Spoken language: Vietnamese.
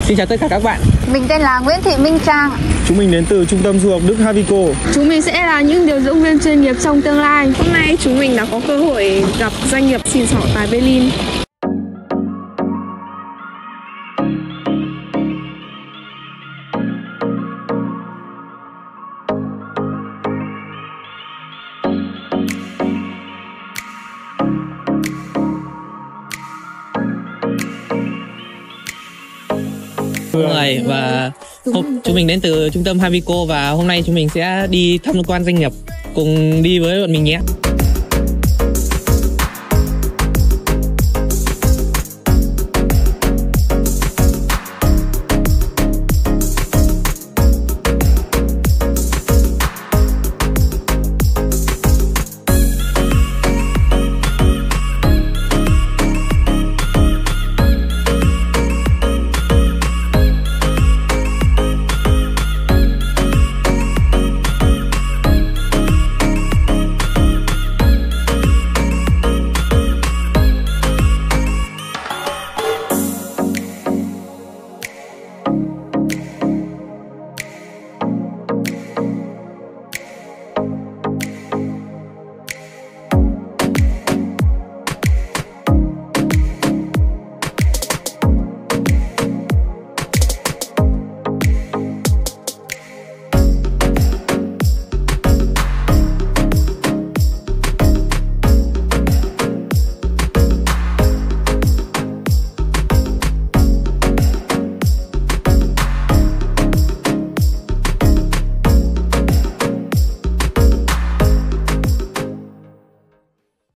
Xin chào tất cả các bạn. Mình tên là Nguyễn Thị Minh Trang. Chúng mình đến từ Trung tâm Du học Đức Havico. Chúng mình sẽ là những điều dưỡng viên chuyên nghiệp trong tương lai. Hôm nay chúng mình đã có cơ hội gặp doanh nghiệp xịn sò tại Berlin. Người và chúng mình đến từ trung tâm Havico và hôm nay chúng mình sẽ đi tham quan doanh nghiệp, cùng đi với bọn mình nhé.